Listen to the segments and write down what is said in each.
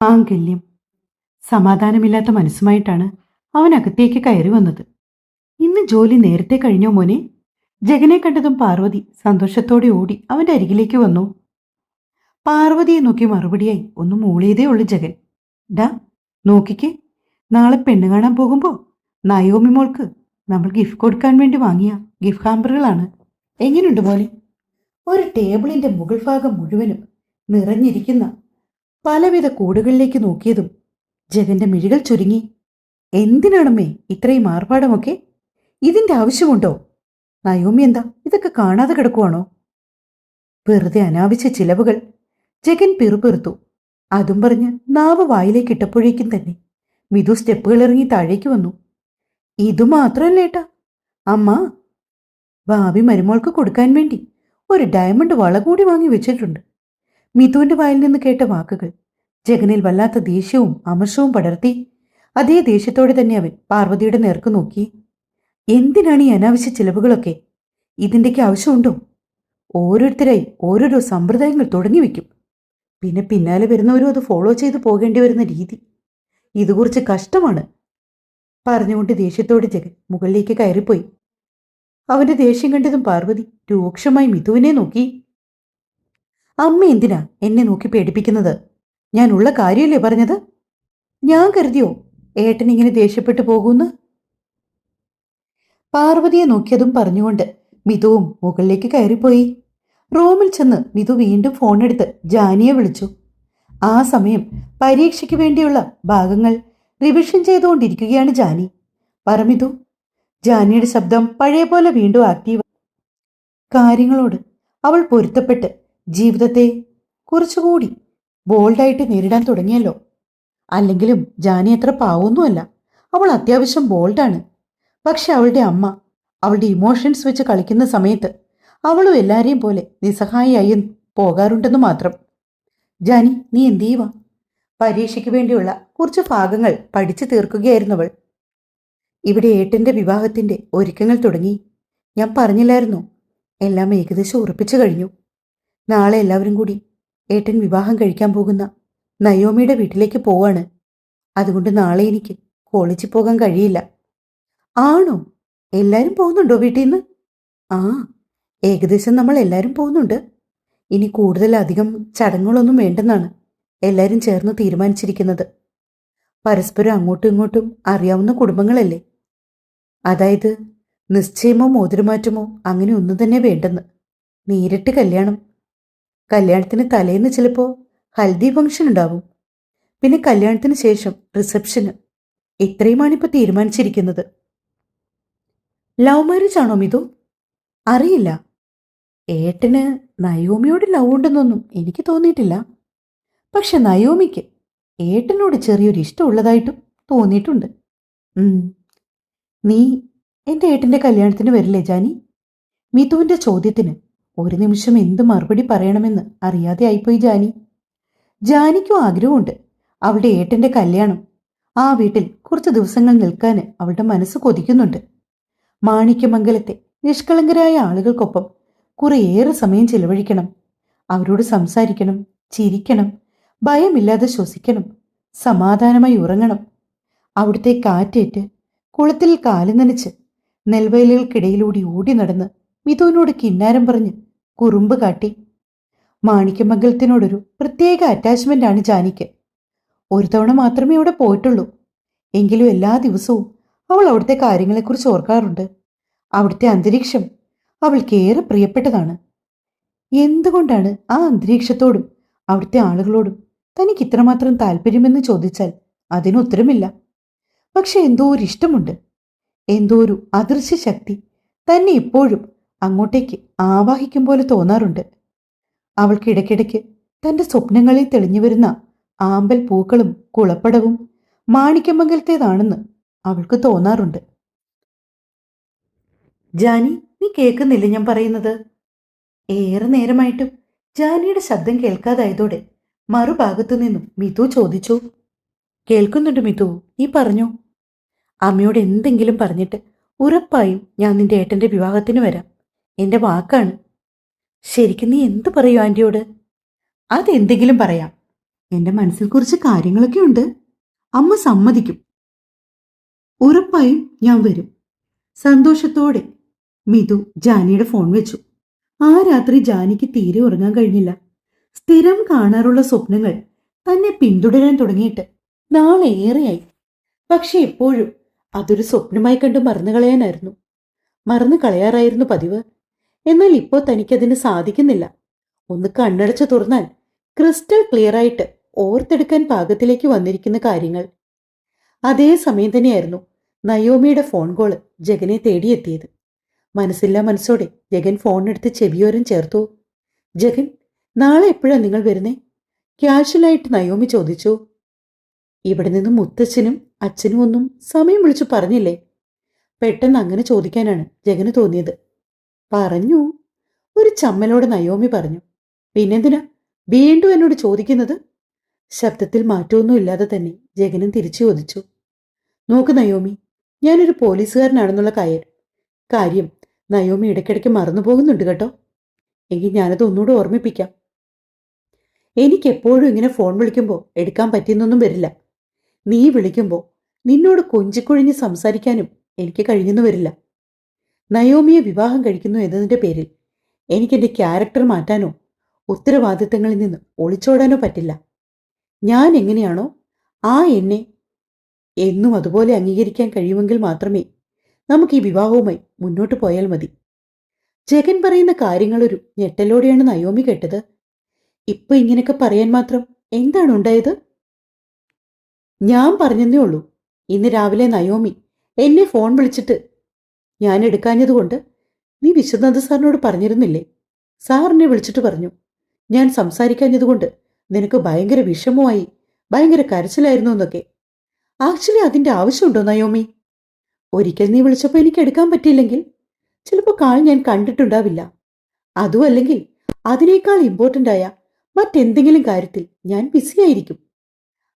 മാംഗല്യം. സമാധാനമില്ലാത്ത മനസ്സുമായിട്ടാണ് അവൻ അകത്തേക്ക് കയറി വന്നത്. ഇന്ന് ജോലി നേരത്തെ കഴിഞ്ഞോ മോനെ? ജഗനെ കണ്ടതും പാർവതി സന്തോഷത്തോടെ ഓടി അവന്റെ അരികിലേക്ക് വന്നു. പാർവതിയെ നോക്കി മറുപടിയായി ഒന്ന് മൂളിയതേ ഉള്ളു ജഗൻ. ഡാ, നോക്കിക്കേ, നാളെ പെണ്ണ് കാണാൻ പോകുമ്പോ നയോമി മോൾക്ക് നമ്മൾ ഗിഫ്റ്റ് കൊടുക്കാൻ വേണ്ടി വാങ്ങിയ ഗിഫ്റ്റ് ഹാമ്പറുകളാണ്. എങ്ങനെയുണ്ട് മോനെ? ഒരു ടേബിളിന്റെ മുകൾ ഭാഗം മുഴുവനും നിറഞ്ഞിരിക്കുന്ന പലവിധ കൂടുകളിലേക്ക് നോക്കിയതും ജഗന്റെ മിഴികൾ ചുരുങ്ങി. എന്തിനാണമ്മേ ഇത്രയും ആർഭാടമൊക്കെ? ഇതിന്റെ ആവശ്യമുണ്ടോ? നയോമി എന്താ ഇതൊക്കെ കാണാതെ കിടക്കുവാണോ? വെറുതെ അനാവശ്യ ചിലവുകൾ. ജഗൻ പിറുപിറുത്തു. അതും പറഞ്ഞ് നാവ് വായിലേക്ക് ഇട്ടപ്പോഴേക്കും തന്നെ മിതു സ്റ്റെപ്പുകൾ ഇറങ്ങി താഴേക്ക് വന്നു. ഇതുമാത്രല്ലേട്ടാ, അമ്മ ഭാവി മരുമോൾക്ക് കൊടുക്കാൻ വേണ്ടി ഒരു ഡയമണ്ട് വള കൂടി വാങ്ങി വെച്ചിട്ടുണ്ട്. മിതുവിന്റെ വായിൽ നിന്ന് കേട്ട വാക്കുകൾ ജഗനിൽ വല്ലാത്ത ദേഷ്യവും അമർഷവും പടർത്തി. അതേ ദേഷ്യത്തോടെ തന്നെ അവൻ പാർവതിയുടെ നേർക്ക് നോക്കി. എന്തിനാണ് ഈ അനാവശ്യ ചിലവുകളൊക്കെ? ഇതിൻ്റെക്ക് ആവശ്യമുണ്ടോ? ഓരോരുത്തരായി ഓരോരോ സമ്പ്രദായങ്ങൾ തുടങ്ങി വെക്കും. പിന്നെ പിന്നാലെ വരുന്നവരും അത് ഫോളോ ചെയ്ത് പോകേണ്ടി വരുന്ന രീതി ഇത് കുറച്ച് കഷ്ടമാണ്. പറഞ്ഞുകൊണ്ട് ദേഷ്യത്തോടെ ജഗൻ മുകളിലേക്ക് കയറിപ്പോയി. അവന്റെ ദേഷ്യം കണ്ടതും പാർവതി രൂക്ഷമായി മിഥുവിനെ നോക്കി. അമ്മ എന്തിനാ എന്നെ നോക്കി പേടിപ്പിക്കുന്നത്? ഞാൻ ഉള്ള കാര്യമല്ലേ പറഞ്ഞത്? ഞാൻ കരുതിയോ ഏട്ടൻ ഇങ്ങനെ ദേഷ്യപ്പെട്ടു പോകുമെന്ന്? പാർവതിയെ നോക്കിയതും പറഞ്ഞുകൊണ്ട് മിഥുവും മുകളിലേക്ക് കയറിപ്പോയി. റൂമിൽ ചെന്ന് മിഥു വീണ്ടും ഫോണെടുത്ത് ജാനിയെ വിളിച്ചു. ആ സമയം പരീക്ഷയ്ക്ക് വേണ്ടിയുള്ള ഭാഗങ്ങൾ റിവിഷൻ ചെയ്തുകൊണ്ടിരിക്കുകയാണ് ജാനി. പറ മിഥു. ജാനിയുടെ ശബ്ദം പഴയ പോലെ വീണ്ടും ആക്റ്റീവ്. കാര്യങ്ങളോട് അവൾ പൊരുത്തപ്പെട്ട് ജീവിതത്തെ കുറച്ചുകൂടി ബോൾഡായിട്ട് നേരിടാൻ തുടങ്ങിയല്ലോ. അല്ലെങ്കിലും ജാനി അത്ര പാവൊന്നുമല്ല. അവൾ അത്യാവശ്യം ബോൾഡാണ്. പക്ഷെ അവളുടെ അമ്മ അവളുടെ ഇമോഷൻസ് വെച്ച് കളിക്കുന്ന സമയത്ത് അവളും എല്ലാരെയും പോലെ നിസ്സഹായിയായി പോകാറുണ്ടെന്ന് മാത്രം. ജാനി, നീ എന്ത് ചെയ്യുവാ? പരീക്ഷയ്ക്ക് വേണ്ടിയുള്ള കുറച്ച് ഭാഗങ്ങൾ പഠിച്ചു തീർക്കുകയായിരുന്നവൾ. ഇവിടെ ഏട്ടന്റെ വിവാഹത്തിന്റെ ഒരുക്കങ്ങൾ തുടങ്ങി. ഞാൻ പറഞ്ഞില്ലായിരുന്നോ? എല്ലാം ഏകദേശം ഉറപ്പിച്ചു കഴിഞ്ഞു. നാളെ എല്ലാവരും കൂടി ഏട്ടൻ വിവാഹം കഴിക്കാൻ പോകുന്ന നയോമിയുടെ വീട്ടിലേക്ക് പോവാണ്. അതുകൊണ്ട് നാളെ എനിക്ക് കോളേജിൽ പോകാൻ കഴിയില്ല. ആണോ? എല്ലാരും പോകുന്നുണ്ടോ വീട്ടിൽ നിന്ന്? ആ, ഏകദേശം നമ്മൾ എല്ലാരും പോകുന്നുണ്ട്. ഇനി കൂടുതൽ അധികം ചടങ്ങുകളൊന്നും വേണ്ടെന്നാണ് എല്ലാരും ചേർന്ന് തീരുമാനിച്ചിരിക്കുന്നത്. പരസ്പരം അങ്ങോട്ടും ഇങ്ങോട്ടും അറിയാവുന്ന കുടുംബങ്ങളല്ലേ. അതായത് നിശ്ചയമോ മോതിരമാറ്റമോ അങ്ങനെ ഒന്നും തന്നെ വേണ്ടെന്ന്. നേരിട്ട് കല്യാണം. കല്യാണത്തിന് തലേന്ന് ചിലപ്പോൾ ഹൽദി ഫംഗ്ഷൻ ഉണ്ടാവും. പിന്നെ കല്യാണത്തിന് ശേഷം റിസപ്ഷന്. ഇത്രയുമാണിപ്പോൾ തീരുമാനിച്ചിരിക്കുന്നത്. ലവ് മാരേജ് ആണോ മിതു? അറിയില്ല. ഏട്ടന് നയോമിയോട് ലവ് ഉണ്ടെന്നൊന്നും എനിക്ക് തോന്നിയിട്ടില്ല. പക്ഷെ നയോമിക്ക് ഏട്ടനോട് ചെറിയൊരു ഇഷ്ടമുള്ളതായിട്ടും തോന്നിയിട്ടുണ്ട്. നീ എൻ്റെ ഏട്ടൻ്റെ കല്യാണത്തിന് വരില്ലേ ജാനി? മിതുവിൻ്റെ ചോദ്യത്തിന് ഒരു നിമിഷം എന്ത് മറുപടി പറയണമെന്ന് അറിയാതെ ആയിപ്പോയി ജാനി. ജാനിക്കും ആഗ്രഹമുണ്ട് അവളുടെ ഏട്ടൻ്റെ കല്യാണം. ആ വീട്ടിൽ കുറച്ച് ദിവസങ്ങൾ നിൽക്കാൻ അവളുടെ മനസ്സ് കൊതിക്കുന്നുണ്ട്. മാണിക്യമംഗലത്തെ നിഷ്കളങ്കരായ ആളുകൾക്കൊപ്പം കുറേയേറെ സമയം ചിലവഴിക്കണം. അവരോട് സംസാരിക്കണം, ചിരിക്കണം, ഭയമില്ലാതെ ശ്വസിക്കണം, സമാധാനമായി ഉറങ്ങണം. അവിടുത്തെ കാറ്റേറ്റ് കുളത്തിൽ കാല് നനച്ച് നെൽവയലുകൾക്കിടയിലൂടെ ഓടി നടന്ന് മിഥുവിനോട് കിന്നാരം പറഞ്ഞ് കുറുമ്പ് കാട്ടി. മാണിക്യമംഗലത്തിനോടൊരു പ്രത്യേക അറ്റാച്ച്മെന്റാണ് ജാനിക്ക്. ഒരു തവണ മാത്രമേ അവിടെ പോയിട്ടുള്ളൂ. എങ്കിലും എല്ലാ ദിവസവും അവൾ അവിടുത്തെ കാര്യങ്ങളെക്കുറിച്ച് ഓർക്കാറുണ്ട്. അവിടുത്തെ അന്തരീക്ഷം അവൾക്ക് ഏറെ പ്രിയപ്പെട്ടതാണ്. എന്തുകൊണ്ടാണ് ആ അന്തരീക്ഷത്തോടും അവിടുത്തെ ആളുകളോടും തനിക്ക് ഇത്രമാത്രം താല്പര്യമെന്ന് ചോദിച്ചാൽ അതിന് ഉത്തരമില്ല. പക്ഷെ എന്തോ ഒരു ഇഷ്ടമുണ്ട്. എന്തോ ഒരു അദൃശ്യ ശക്തി തന്നെ എപ്പോഴും അങ്ങോട്ടേക്ക് ആവാഹിക്കും പോലെ തോന്നാറുണ്ട്. അവൾക്കിടയ്ക്കിടയ്ക്ക് തന്റെ സ്വപ്നങ്ങളിൽ തെളിഞ്ഞു വരുന്ന ആമ്പൽ പൂക്കളും കുളപ്പടവും മാണിക്യമംഗലത്തേതാണെന്ന് അവൾക്ക് തോന്നാറുണ്ട്. ജാനി, നീ കേൾക്കുന്നില്ല ഞാൻ പറയുന്നത്? ഏറെ നേരമായിട്ടും ജാനിയുടെ ശബ്ദം കേൾക്കാതായതോടെ മറുഭാഗത്തു നിന്നും മിതു ചോദിച്ചു. കേൾക്കുന്നുണ്ട് മിതു, നീ പറഞ്ഞോ. അമ്മയോട് എന്തെങ്കിലും പറഞ്ഞിട്ട് ഉറപ്പായും ഞാൻ നിന്റെ ഏട്ടന്റെ വിവാഹത്തിന് വരാം. എന്റെ വാക്കാണ്. ശരിക്കും നീ എന്തു പറയൂ ആന്റിയോട്? അതെന്തെങ്കിലും പറയാം. എന്റെ മനസ്സിൽ കുറച്ച് കാര്യങ്ങളൊക്കെ ഉണ്ട്. അമ്മ സമ്മതിക്കും. ഉറപ്പായും ഞാൻ വരും. സന്തോഷത്തോടെ മിതു ജാനിയുടെ ഫോൺ വെച്ചു. ആ രാത്രി ജാനിക്ക് തീരെ ഉറങ്ങാൻ കഴിഞ്ഞില്ല. സ്ഥിരം കാണാറുള്ള സ്വപ്നങ്ങൾ തന്നെ പിന്തുടരാൻ തുടങ്ങിയിട്ട് നാളേറെയായി. പക്ഷെ എപ്പോഴും അതൊരു സ്വപ്നമായി കണ്ട് മറന്നു കളയാറായിരുന്നു പതിവ്. എന്നാൽ ഇപ്പോൾ തനിക്കതിന് സാധിക്കുന്നില്ല. ഒന്ന് കണ്ണടച്ചു തുറന്നാൽ ക്രിസ്റ്റൽ ക്ലിയറായിട്ട് ഓർത്തെടുക്കാൻ പാകത്തിലേക്ക് വന്നിരിക്കുന്ന കാര്യങ്ങൾ. അതേ സമയം തന്നെയായിരുന്നു നയോമിയുടെ ഫോൺ കോള് ജഗനെ തേടിയെത്തിയത്. മനസ്സില്ലാ മനസ്സോടെ ജഗൻ ഫോണെടുത്ത് ചെവിയോരം ചേർത്തു. ജഗൻ, നാളെ എപ്പോഴാ നിങ്ങൾ വരുന്നേ? ക്യാഷ്വലായിട്ട് നയോമി ചോദിച്ചു. ഇവിടെ നിന്ന് മുത്തച്ഛനും അച്ഛനും ഒന്നും സമയം വിളിച്ചു പറഞ്ഞില്ലേ? പെട്ടെന്ന് അങ്ങനെ ചോദിക്കാനാണ് ജഗന് തോന്നിയത്. പറഞ്ഞു, ഒരു ചമ്മലോടെ നയോമി പറഞ്ഞു. പിന്നെന്തിനാ വീണ്ടും എന്നോട് ചോദിക്കുന്നത്? ശബ്ദത്തിൽ മാറ്റമൊന്നുമില്ലാതെ തന്നെ ജഗനും തിരിച്ചു ചോദിച്ചു. നോക്ക് നയോമി, ഞാനൊരു പോലീസുകാരനാണെന്നുള്ള കാര്യം നയോമി ഇടയ്ക്കിടയ്ക്ക് മറന്നു പോകുന്നുണ്ട് കേട്ടോ. എങ്കിൽ ഞാനത് ഒന്നുകൂടെ ഓർമ്മിപ്പിക്കാം. എനിക്കെപ്പോഴും ഇങ്ങനെ ഫോൺ വിളിക്കുമ്പോൾ എടുക്കാൻ പറ്റിയെന്നൊന്നും വരില്ല. നീ വിളിക്കുമ്പോൾ നിന്നോട് കൊഞ്ചിക്കൊഴിഞ്ഞ് സംസാരിക്കാനും എനിക്ക് കഴിഞ്ഞെന്ന് വരില്ല. നയോമിയെ വിവാഹം കഴിക്കുന്നു എന്നതിൻ്റെ പേരിൽ എനിക്കെൻ്റെ ക്യാരക്ടർ മാറ്റാനോ ഉത്തരവാദിത്തങ്ങളിൽ നിന്ന് ഒളിച്ചോടാനോ പറ്റില്ല. ഞാൻ എങ്ങനെയാണോ എന്നെ എന്നും അതുപോലെ അംഗീകരിക്കാൻ കഴിയുമെങ്കിൽ മാത്രമേ നമുക്ക് ഈ വിവാഹവുമായി മുന്നോട്ട് പോയാൽ മതി. ജഗൻ പറയുന്ന കാര്യങ്ങളൊരു ഞെട്ടലോടെയാണ് നയോമി കേട്ടത്. ഇപ്പൊ ഇങ്ങനെയൊക്കെ പറയാൻ മാത്രം എന്താണ് ഉണ്ടായത്? ഞാൻ പറഞ്ഞെന്നേ ഉള്ളൂ. ഇന്ന് രാവിലെ നയോമി എന്നെ ഫോൺ വിളിച്ചിട്ട് ഞാൻ എടുക്കാഞ്ഞതുകൊണ്ട് നീ വിശ്വനാഥ് സാറിനോട് പറഞ്ഞിരുന്നില്ലേ? സാറിനെ വിളിച്ചിട്ട് പറഞ്ഞു, ഞാൻ സംസാരിക്കാഞ്ഞതുകൊണ്ട് നിനക്ക് ഭയങ്കര വിഷമമായി, ഭയങ്കര കരച്ചിലായിരുന്നു എന്നൊക്കെ. ആക്ച്വലി അതിന്റെ ആവശ്യമുണ്ടോ നയോമി? ഒരിക്കൽ നീ വിളിച്ചപ്പോൾ എനിക്ക് എടുക്കാൻ പറ്റിയില്ലെങ്കിൽ ചിലപ്പോൾ കാൾ ഞാൻ കണ്ടിട്ടുണ്ടാവില്ല. അതും അല്ലെങ്കിൽ അതിനേക്കാൾ ഇമ്പോർട്ടൻ്റ് ആയ മറ്റെന്തെങ്കിലും കാര്യത്തിൽ ഞാൻ ബിസിയായിരിക്കും.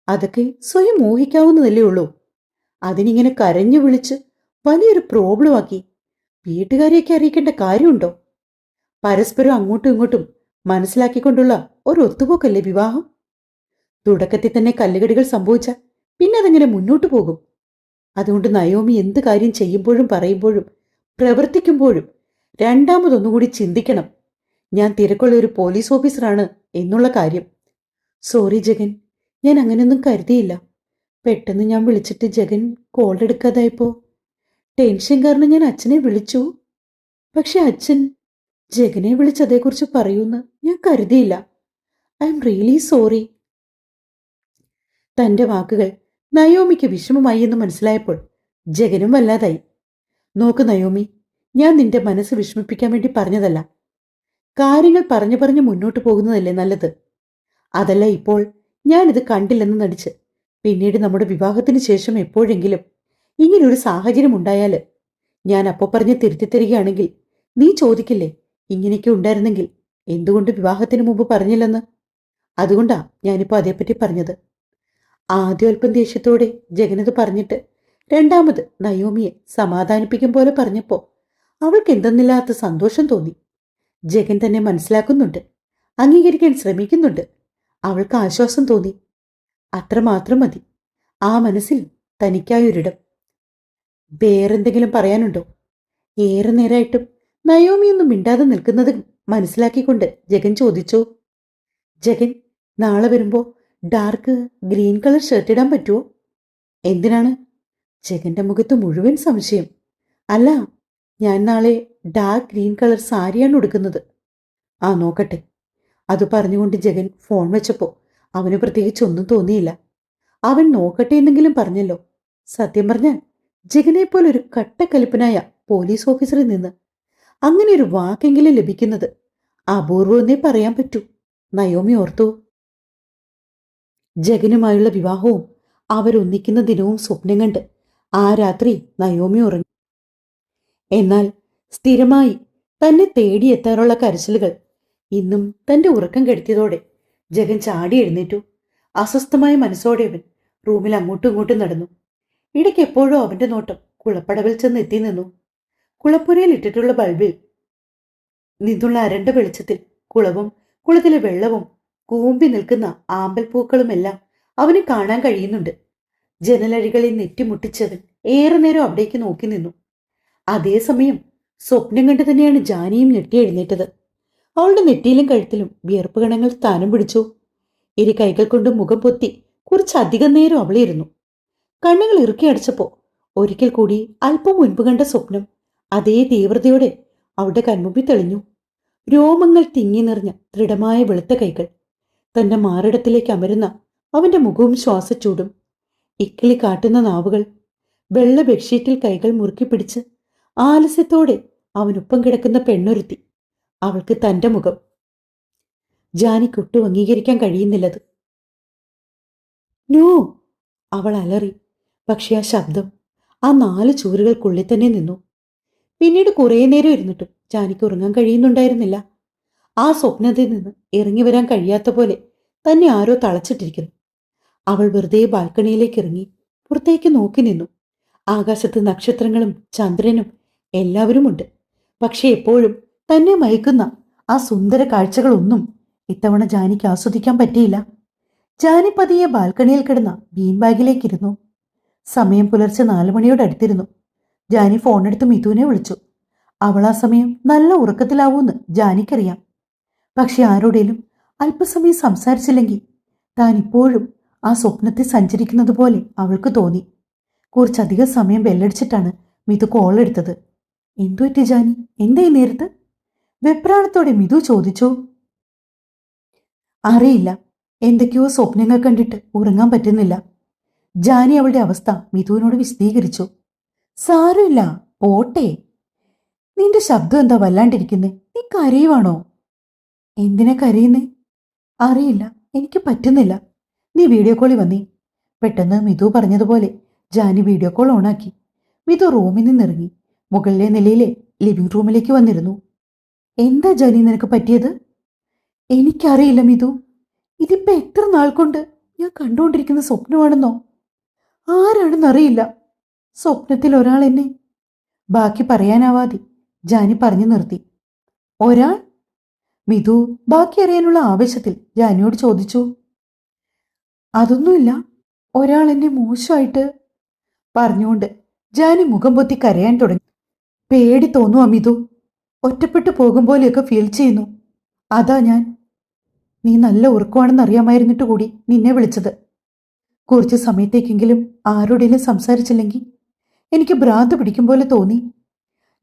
അതൊക്കെ സ്വയം ഊഹിക്കാവുന്നതല്ലേ ഉള്ളൂ. അതിനിങ്ങനെ കരഞ്ഞു വിളിച്ച് വലിയൊരു പ്രോബ്ലം ആക്കി വീട്ടുകാരെയൊക്കെ അറിയിക്കേണ്ട കാര്യമുണ്ടോ? പരസ്പരം അങ്ങോട്ടും ഇങ്ങോട്ടും മനസ്സിലാക്കിക്കൊണ്ടുള്ള ഒരു ഒത്തുപോക്കല്ലേ വിവാഹം? തുടക്കത്തിൽ തന്നെ കല്ലുകടികൾ സംഭവിച്ചാൽ പിന്നെ അതെങ്ങനെ മുന്നോട്ടു പോകും? അതുകൊണ്ട് നയോമി എന്ത് കാര്യം ചെയ്യുമ്പോഴും പറയുമ്പോഴും പ്രവർത്തിക്കുമ്പോഴും രണ്ടാമതൊന്നുകൂടി ചിന്തിക്കണം. ഞാൻ തിരക്കുള്ള ഒരു പോലീസ് ഓഫീസറാണ് എന്നുള്ള കാര്യം. സോറി ജഗൻ, ഞാൻ അങ്ങനെയൊന്നും കരുതിയില്ല. പെട്ടെന്ന് ഞാൻ വിളിച്ചിട്ട് ജഗൻ കോൾ എടുക്കാതായപ്പോ ടെൻഷൻ കാരണം ഞാൻ അച്ഛനെ വിളിച്ചു. പക്ഷെ അച്ഛൻ ജഗനെ വിളിച്ച് അതേക്കുറിച്ച് പറയൂന്ന് ഞാൻ കരുതിയില്ല. I am really sorry. തന്റെ വാക്കുകൾ നയോമിക്ക് വിഷമമായി എന്ന് മനസ്സിലായപ്പോൾ ജഗനും വല്ലാതായി. നോക്ക് നയോമി, ഞാൻ നിന്റെ മനസ്സ് വിഷമിപ്പിക്കാൻ വേണ്ടി പറഞ്ഞതല്ല. കാര്യങ്ങൾ പറഞ്ഞു മുന്നോട്ട് പോകുന്നതല്ലേ നല്ലത്. അതല്ല ഇപ്പോൾ ഞാനിത് കണ്ടില്ലെന്ന് നടിച്ച് പിന്നീട് നമ്മുടെ വിവാഹത്തിന് ശേഷം എപ്പോഴെങ്കിലും ഇങ്ങനൊരു സാഹചര്യം ഉണ്ടായാൽ ഞാൻ അപ്പോൾ പറഞ്ഞ് തിരുത്തിത്തരികയാണെങ്കിൽ നീ ചോദിക്കില്ലേ, ഇങ്ങനെയൊക്കെ ഉണ്ടായിരുന്നെങ്കിൽ എന്തുകൊണ്ട് വിവാഹത്തിന് മുമ്പ് പറഞ്ഞില്ലെന്ന്? അതുകൊണ്ടാ ഞാനിപ്പോൾ അതേപ്പറ്റി പറഞ്ഞത്. ആദ്യം അല്പം ദേഷ്യത്തോടെ ജഗനത് പറഞ്ഞിട്ട് രണ്ടാമത് നയോമിയെ സമാധാനിപ്പിക്കും പോലെ പറഞ്ഞപ്പോ അവൾക്ക് എന്തെന്നില്ലാത്ത സന്തോഷം തോന്നി. ജഗൻ തന്നെ മനസ്സിലാക്കുന്നുണ്ട്, അംഗീകരിക്കാൻ ശ്രമിക്കുന്നുണ്ട്. അവൾക്ക് ആശ്വാസം തോന്നി. അത്രമാത്രം മതി. ആ മനസ്സിൽ തനിക്കായൊരിടം. വേറെന്തെങ്കിലും പറയാനുണ്ടോ? ഏറെ നേരമായിട്ടും നയോമിയൊന്നും മിണ്ടാതെ നിൽക്കുന്നത് മനസ്സിലാക്കിക്കൊണ്ട് ജഗൻ ചോദിച്ചു. ജഗൻ, നാളെ വരുമ്പോ ഡാർക്ക് ഗ്രീൻ കളർ ഷർട്ട് ഇടാൻ പറ്റുമോ? എന്തിനാണ്? ജഗന്റെ മുഖത്ത് മുഴുവൻ സംശയം. അല്ല, ഞാൻ നാളെ ഡാർക്ക് ഗ്രീൻ കളർ സാരിയാണ് ഉടുക്കുന്നത്. നോക്കട്ടെ. അത് പറഞ്ഞുകൊണ്ട് ജഗൻ ഫോൺ വെച്ചപ്പോ അവന് പ്രത്യേകിച്ച് ഒന്നും തോന്നിയില്ല. അവൻ നോക്കട്ടെ എന്നെങ്കിലും പറഞ്ഞല്ലോ. സത്യം പറഞ്ഞാൽ ജഗനെ പോലൊരു കട്ടക്കലിപ്പനായ പോലീസ് ഓഫീസറിൽ നിന്ന് അങ്ങനെ ഒരു വാക്കെങ്കിലും ലഭിക്കുന്നത് അപൂർവമെന്നേ പറയാൻ പറ്റൂ. നയോമി ഓർത്തു. ജഗനുമായുള്ള വിവാഹവും അവരൊന്നിക്കുന്ന ദിനവും സ്വപ്നം കണ്ട് ആ രാത്രി നയോമി ഉറങ്ങി. എന്നാൽ സ്ഥിരമായി തന്നെ തേടിയെത്താറുള്ള കരച്ചിലുകൾ ഇന്നും തന്റെ ഉറക്കം കെടുത്തിയതോടെ ജഗൻ ചാടി എഴുന്നേറ്റു. അസ്വസ്ഥമായ മനസ്സോടെ അവൻ റൂമിൽ അങ്ങോട്ടും ഇങ്ങോട്ടും നടന്നു. ഇടയ്ക്ക് എപ്പോഴോ അവന്റെ നോട്ടം കുളപ്പടവിൽ ചെന്ന് എത്തി നിന്നു. കുളപ്പുരയിൽ ഇട്ടിട്ടുള്ള ബൾബിൽ നിന്നുള്ള അരണ്ട വെളിച്ചത്തിൽ കുളവും കുളത്തിലെ വെള്ളവും കൂമ്പി നിൽക്കുന്ന ആമ്പൽപ്പൂക്കളുമെല്ലാം അവന് കാണാൻ കഴിയുന്നുണ്ട്. ജനലഴികളിൽ നെറ്റിമുട്ടിച്ചവൻ ഏറെ നേരം അവിടേക്ക് നോക്കി നിന്നു. അതേസമയം സ്വപ്നം കണ്ട് തന്നെയാണ് ജാനിയും ഞെട്ടി എഴുന്നേറ്റത്. അവളുടെ നെറ്റിയിലും കഴുത്തിലും വിയർപ്പ് കണങ്ങൾ സ്ഥാനം പിടിച്ചു. ഇരു കൈകൾ കൊണ്ട് മുഖം പൊത്തി കുറച്ചധികം നേരം അവളിരുന്നു. കണ്ണുകൾ ഇറുക്കി അടച്ചപ്പോ ഒരിക്കൽ കൂടി അല്പം മുൻപ് കണ്ട സ്വപ്നം അതേ തീവ്രതയോടെ അവളുടെ കൺമുമ്പിൽ തെളിഞ്ഞു. രോമങ്ങൾ തിങ്ങി നിറഞ്ഞ ദൃഢമായ വെളുത്ത കൈകൾ, തന്റെ മാറിടത്തിലേക്ക് അമരുന്ന അവന്റെ മുഖവും ശ്വാസച്ചൂടും, ഇക്കിളി കാട്ടുന്ന നാവുകൾ, വെള്ള ബെഡ്ഷീറ്റിൽ കൈകൾ മുറുക്കി പിടിച്ച് ആലസ്യത്തോടെ അവനൊപ്പം കിടക്കുന്ന പെണ്ണൊരുത്തി. അവൾക്ക് തന്റെ മുഖം. ജാനിക്കൊട്ടും അംഗീകരിക്കാൻ കഴിയുന്നില്ലത്. നോ, അവൾ അലറി. പക്ഷെ ആ ശബ്ദം ആ 4 ചുവരുകൾക്കുള്ളിൽ തന്നെ നിന്നു. പിന്നീട് കുറേ നേരം ഇരുന്നിട്ടും ജാനിക്ക് ഉറങ്ങാൻ കഴിയുന്നുണ്ടായിരുന്നില്ല. ആ സ്വപ്നത്തിൽ നിന്ന് ഇറങ്ങി വരാൻ കഴിയാത്ത പോലെ തന്നെ ആരോ തളച്ചിട്ടിരിക്കുന്നു. അവൾ വെറുതെ ബാൽക്കണിയിലേക്ക് ഇറങ്ങി പുറത്തേക്ക് നോക്കി നിന്നു. ആകാശത്ത് നക്ഷത്രങ്ങളും ചന്ദ്രനും എല്ലാവരുമുണ്ട്. പക്ഷെ എപ്പോഴും തന്നെ മയക്കുന്ന ആ സുന്ദര കാഴ്ചകളൊന്നും ഇത്തവണ ജാനിക്ക് ആസ്വദിക്കാൻ പറ്റിയില്ല. ജാനി പതിയെ ബാൽക്കണിയിൽ കിടന്ന ബീൻ ബാഗിലേക്കിരുന്നു. സമയം പുലർച്ചെ 4 മണിയോടടുത്തിരുന്നു. ജാനി ഫോണെടുത്ത് മിഥുവിനെ വിളിച്ചു. അവൾ ആ സമയം നല്ല ഉറക്കത്തിലാവൂന്ന് ജാനിക്കറിയാം. പക്ഷെ ആരോടേലും അല്പസമയം സംസാരിച്ചില്ലെങ്കിൽ താൻ ഇപ്പോഴും ആ സ്വപ്നത്തിൽ സഞ്ചരിക്കുന്നത് പോലെ അവൾക്ക് തോന്നി. കുറച്ചധികം സമയം ബെല്ലടിച്ചിട്ടാണ് മിഥു കോൾ എടുത്തത്. എന്തു പറ്റി ജാനി, എന്താ ഈ നേരത്ത്? വെപ്രാണത്തോടെ മിഥു ചോദിച്ചു. അറിയില്ല, എന്തൊക്കെയോ സ്വപ്നങ്ങൾ കണ്ടിട്ട് ഉറങ്ങാൻ പറ്റുന്നില്ല. ജാനി അവളുടെ അവസ്ഥ മിഥുവിനോട് വിശദീകരിച്ചു. സാരമില്ല, പോട്ടെ. നിന്റെ ശബ്ദം എന്താ വല്ലാണ്ടിരിക്കുന്നേ? നീ കരയുവാണോ? എന്തിനാ കരയുന്നേ? അറിയില്ല, എനിക്ക് പറ്റുന്നില്ല. നീ വീഡിയോ കോളിൽ വന്നേ. പെട്ടെന്ന് മിഥു പറഞ്ഞതുപോലെ ജാനി വീഡിയോ കോൾ ഓണാക്കി. മിഥു റൂമിൽ നിന്നിറങ്ങി മുകളിലെ നിലയിലെ ലിവിംഗ് റൂമിലേക്ക് വന്നിരുന്നു. എന്താ ജാനി നിനക്ക് പറ്റിയത്? എനിക്കറിയില്ല മിഥു, ഇതിപ്പോ എത്ര നാൾ കൊണ്ട് ഞാൻ കണ്ടുകൊണ്ടിരിക്കുന്ന സ്വപ്നമാണെന്നോ? ആരാണെന്നറിയില്ല. സ്വപ്നത്തിൽ ഒരാൾ എന്നെ. ബാക്കി പറയാനാവാതെ ജാനി പറഞ്ഞു നിർത്തി. ഒരാൾ? മിഥു ബാക്കി അറിയാനുള്ള ആവേശത്തിൽ ജാനിയോട് ചോദിച്ചു. അതൊന്നുമില്ല, ഒരാൾ എന്നെ മോശമായിട്ട്. പറഞ്ഞുകൊണ്ട് ജാനി മുഖം പൊത്തി കരയാൻ തുടങ്ങി. പേടി തോന്നുവാ മിഥു, ഒറ്റപ്പെട്ടു പോകും പോലെയൊക്കെ ഫീൽ ചെയ്യുന്നു. അതാ ഞാൻ. നീ നല്ല ഉറക്കമാണെന്ന് അറിയാമായിരുന്നിട്ട് കൂടി നിന്നെ വിളിച്ചത്. കുറച്ച് സമയത്തേക്കെങ്കിലും ആരോടെങ്കിലും സംസാരിച്ചില്ലെങ്കിൽ എനിക്ക് ഭ്രാന്ത് പിടിക്കും പോലെ തോന്നി.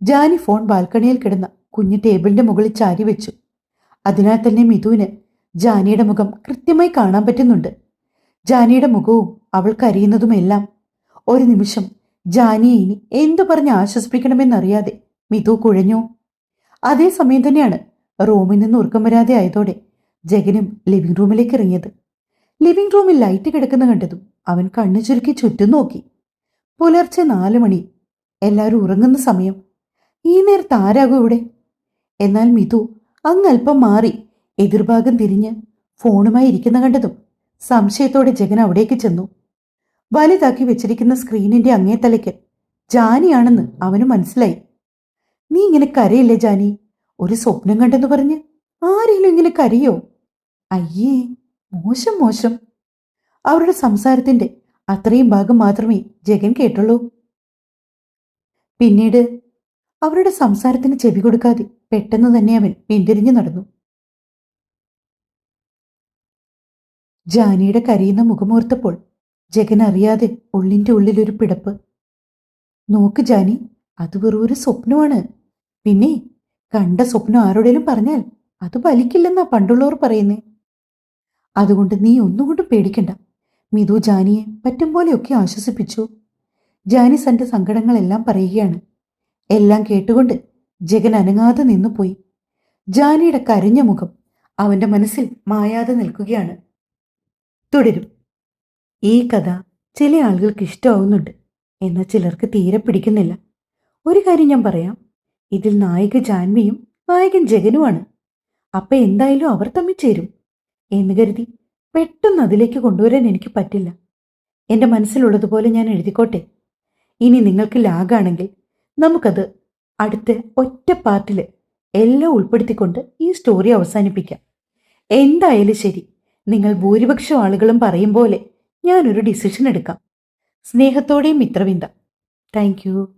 ജാനി ഫോൺ ബാൽക്കണിയിൽ കിടന്ന കുഞ്ഞു ടേബിളിന്റെ മുകളിൽ ചാരി വെച്ചു. അതിനാൽ തന്നെ മിഥുവിന് ജാനിയുടെ മുഖം കൃത്യമായി കാണാൻ പറ്റുന്നുണ്ട്. ജാനിയുടെ മുഖവും അവൾ കരയുന്നതുമെല്ലാം. ഒരു നിമിഷം ജാനിയെ ഇനി എന്തു പറഞ്ഞ് ആശ്വസിപ്പിക്കണമെന്നറിയാതെ മിഥു കുഴഞ്ഞു. അതേസമയം തന്നെയാണ് റൂമിൽ നിന്ന് ഉറക്കം വരാതെ ആയതോടെ ജഗനും ലിവിംഗ് റൂമിലേക്ക് ഇറങ്ങിയത്. ലിവിംഗ് റൂമിൽ ലൈറ്റ് കിടക്കുന്ന കണ്ടതും അവൻ കണ്ണു ചുരുക്കി ചുറ്റും നോക്കി. പുലർച്ചെ 4 മണി, എല്ലാവരും ഉറങ്ങുന്ന സമയം. ഈ നേരത്ത് ആരാകും ഇവിടെ? എന്നാൽ മിഥു അങ്ങൽപ്പം മാറി എതിർഭാഗം തിരിഞ്ഞ് ഫോണുമായി ഇരിക്കുന്ന കണ്ടതും സംശയത്തോടെ ജഗൻ അവിടേക്ക് ചെന്നു. വലുതാക്കി വെച്ചിരിക്കുന്ന സ്ക്രീനിന്റെ അങ്ങേ തലയ്ക്ക് ജാനിയാണെന്ന് അവന് മനസ്സിലായി. നീ ഇങ്ങനെ കരയില്ലേ ജാനി? ഒരു സ്വപ്നം കണ്ടെന്ന് പറഞ്ഞ് ആരെങ്കിലും ഇങ്ങനെ കരയോ? അയ്യേ, മോശം മോശം. അവരുടെ സംസാരത്തിന്റെ അത്രയും ഭാഗം മാത്രമേ ജഗൻ കേട്ടുള്ളൂ. പിന്നീട് അവരുടെ സംസാരത്തിന് ചെവി കൊടുക്കാതെ പെട്ടെന്ന് തന്നെ അവൻ പിന്തിരിഞ്ഞു നടന്നു. ജാനിയുടെ കരയുന്ന മുഖമോർത്തപ്പോൾ ജഗൻ അറിയാതെ ഉള്ളിന്റെ ഉള്ളിലൊരു പിടപ്പ്. നോക്ക് ജാനി, അത് വെറും ഒരു സ്വപ്നമാണ്. പിന്നെ കണ്ട സ്വപ്നം ആരോടേലും പറഞ്ഞാൽ അത് ഫലിക്കില്ലെന്നാ പണ്ടുള്ളവർ പറയുന്നേ. അതുകൊണ്ട് നീ ഒന്നുകൊണ്ടും പേടിക്കണ്ട. മിഥു ജാനിയെ പറ്റും പോലെയൊക്കെ ആശ്വസിപ്പിച്ചു. ജാനി തന്റെ സങ്കടങ്ങളെല്ലാം പറയുകയാണ്. എല്ലാം കേട്ടുകൊണ്ട് ജഗൻ അനങ്ങാതെ നിന്നുപോയി. ജാനിയുടെ കരഞ്ഞ മുഖം അവന്റെ മനസ്സിൽ മായാതെ നിൽക്കുകയാണ്. തുടരും. ഈ കഥ ചില ആളുകൾക്ക് ഇഷ്ടമാവുന്നുണ്ട്, എന്നാൽ ചിലർക്ക് തീരെ പിടിക്കുന്നില്ല. ഒരു കാര്യം ഞാൻ പറയാം, ഇതിൽ നായിക ജാൻവിയും നായകൻ ജഗനുമാണ്. അപ്പൊ എന്തായാലും അവർ തമ്മിൽ ചേരും എന്ന് കരുതി പെട്ടെന്ന് അതിലേക്ക് കൊണ്ടുവരാൻ എനിക്ക് പറ്റില്ല. എൻ്റെ മനസ്സിലുള്ളതുപോലെ ഞാൻ എഴുതിക്കോട്ടെ. ഇനി നിങ്ങൾക്ക് ലാഗാണെങ്കിൽ നമുക്കത് അടുത്ത ഒറ്റ പാർട്ടിൽ എല്ലാം ഉൾപ്പെടുത്തിക്കൊണ്ട് ഈ സ്റ്റോറി അവസാനിപ്പിക്കാം. എന്തായാലും ശരി, നിങ്ങൾ ഭൂരിപക്ഷം ആളുകളും പറയും പോലെ ഞാനൊരു ഡിസിഷൻ എടുക്കാം. സ്നേഹത്തോടെ മിത്രവിന്ദ. Thank you.